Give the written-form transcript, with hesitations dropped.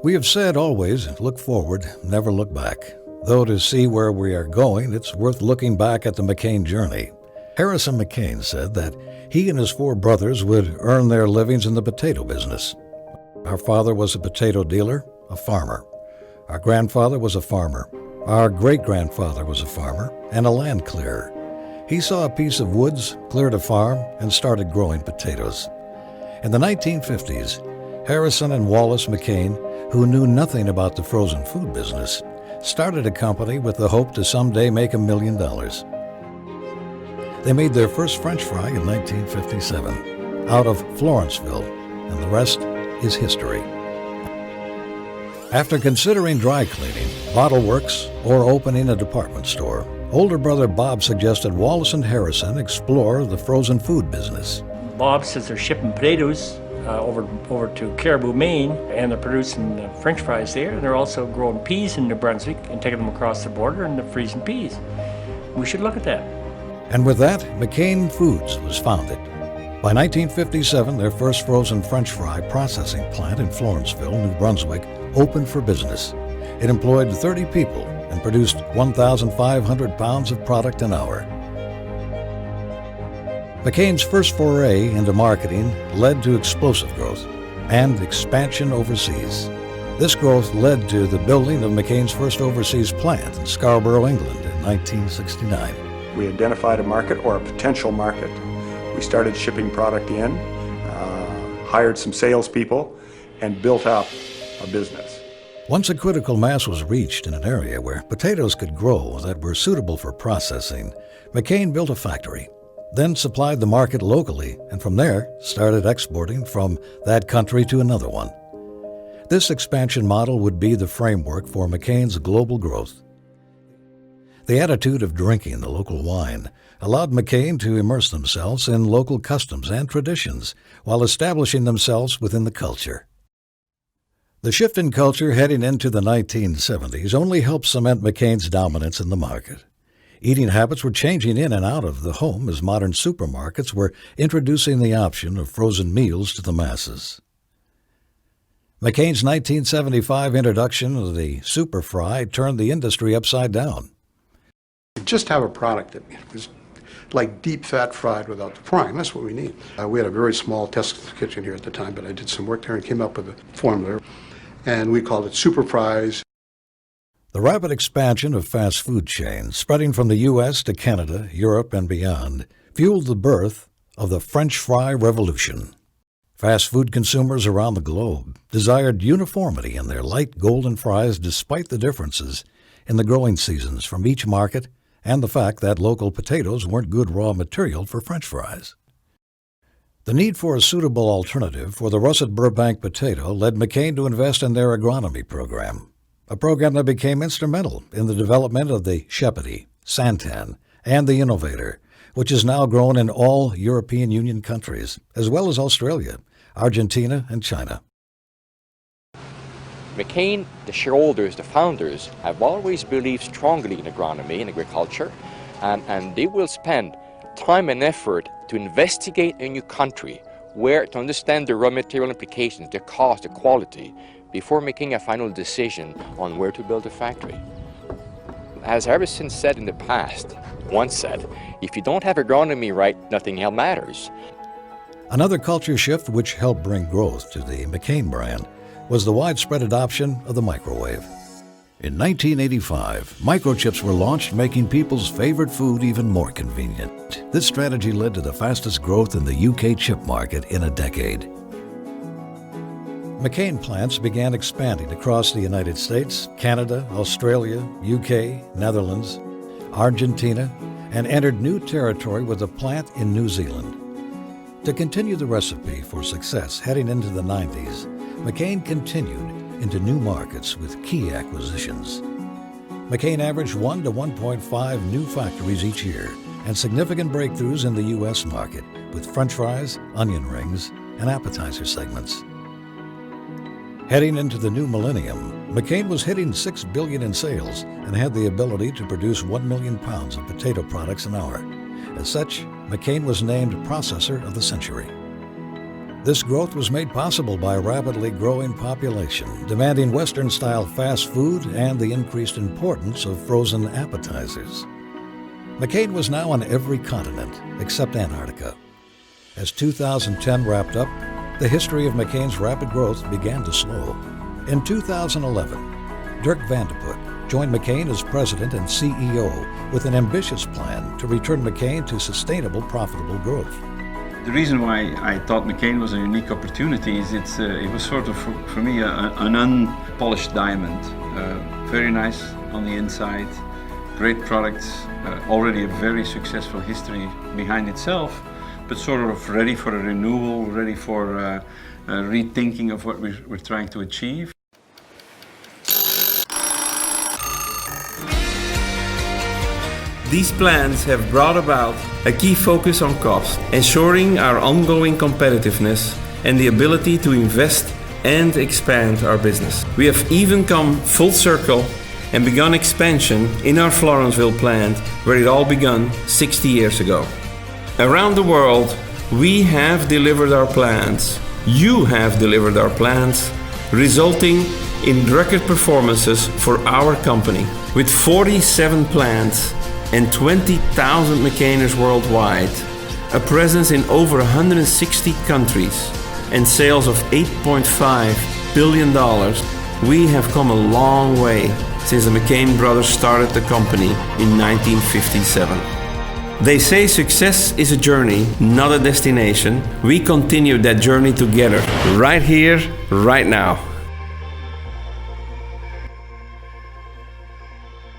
We have said always, look forward, never look back. Though to see where we are going, it's worth looking back at the Mccain journey. Harrison Mccain said that he and his 4 brothers would earn their livings in the potato business. Our father was a potato dealer, a farmer. Our grandfather was a farmer. Our great-grandfather was a farmer and a land clearer. He saw a piece of woods, cleared a farm, and started growing potatoes. In the 1950s, Harrison and Wallace Mccain, who knew nothing about the frozen food business, started a company with the hope to someday make $1 million. They made their first French fry in 1957 out of Florenceville, and the rest is history. After considering dry cleaning, bottle works, or opening a department store, older brother Bob suggested Wallace and Harrison explore the frozen food business. Bob says they're shipping potatoes over to Caribou, Maine, and they're producing French fries there, and they're also growing peas in New Brunswick and taking them across the border and they're freezing peas. We should look at that. And with that, McCain Foods was founded. By 1957, their first frozen French fry processing plant in Florenceville, New Brunswick, opened for business. It employed 30 people and produced 1,500 pounds of product an hour. McCain's first foray into marketing led to explosive growth and expansion overseas. This growth led to the building of McCain's first overseas plant in Scarborough, England in 1969. We identified a market or a potential market. We started shipping product in, hired some salespeople, and built up a business. Once a critical mass was reached in an area where potatoes could grow that were suitable for processing, McCain built a factory, then supplied the market locally, and from there started exporting from that country to another one. This expansion model would be the framework for McCain's global growth. The attitude of drinking the local wine allowed McCain to immerse themselves in local customs and traditions while establishing themselves within the culture. The shift in culture heading into the 1970s only helped cement McCain's dominance in the market. Eating habits were changing in and out of the home as modern supermarkets were introducing the option of frozen meals to the masses. McCain's 1975 introduction of the Super Fry turned the industry upside down. Just have a product that was like deep fat fried without the frying. That's what we need. We had a very small test kitchen here at the time, but I did some work there and came up with a formula, and we called it Super Fries. The rapid expansion of fast food chains, spreading from the U.S. to Canada, Europe, and beyond, fueled the birth of the French fry revolution. Fast food consumers around the globe desired uniformity in their light golden fries despite the differences in the growing seasons from each market and the fact that local potatoes weren't good raw material for French fries. The need for a suitable alternative for the russet Burbank potato led McCain to invest in their agronomy program, a program that became instrumental in the development of the Shepity, Santan, and the Innovator, which is now grown in all European Union countries, as well as Australia, Argentina, and China. McCain, the shareholders, the founders, have always believed strongly in agronomy and agriculture, and they will spend time and effort to investigate a new country, where to understand the raw material implications, the cost, the quality, before making a final decision on where to build a factory. As Harrison said in the past, once said, if you don't have agronomy right, nothing else matters. Another culture shift which helped bring growth to the McCain brand was the widespread adoption of the microwave. In 1985, microchips were launched, making people's favorite food even more convenient. This strategy led to the fastest growth in the UK chip market in a decade. McCain plants began expanding across the United States, Canada, Australia, UK, Netherlands, Argentina, and entered new territory with a plant in New Zealand. To continue the recipe for success heading into the 90s, McCain continued into new markets with key acquisitions. McCain averaged 1 to 1.5 new factories each year and significant breakthroughs in the U.S. market with French fries, onion rings, and appetizer segments. Heading into the new millennium, McCain was hitting $6 billion in sales and had the ability to produce 1 million pounds of potato products an hour. As such, McCain was named Processor of the Century. This growth was made possible by a rapidly growing population, demanding Western-style fast food and the increased importance of frozen appetizers. Mccain was now on every continent except Antarctica. As 2010 wrapped up, the history of McCain's rapid growth began to slow. In 2011, Dirk Van de Putte joined McCain as president and CEO with an ambitious plan to return McCain to sustainable, profitable growth. The reason why I thought Mccain was a unique opportunity is it was sort of, for me, an unpolished diamond. Very nice on the inside, great products, already a very successful history behind itself, but sort of ready for a renewal, ready for a rethinking of what we're trying to achieve. These plans have brought about a key focus on cost, ensuring our ongoing competitiveness and the ability to invest and expand our business. We have even come full circle and begun expansion in our Florenceville plant, where it all began 60 years ago. Around the world, we have delivered our plans. You have delivered our plans, resulting in record performances for our company. With 47 plants and 20,000 Mccainers worldwide, a presence in over 160 countries, and sales of $8.5 billion, we have come a long way since the McCain brothers started the company in 1957. They say success is a journey, not a destination. We continue that journey together, right here, right now.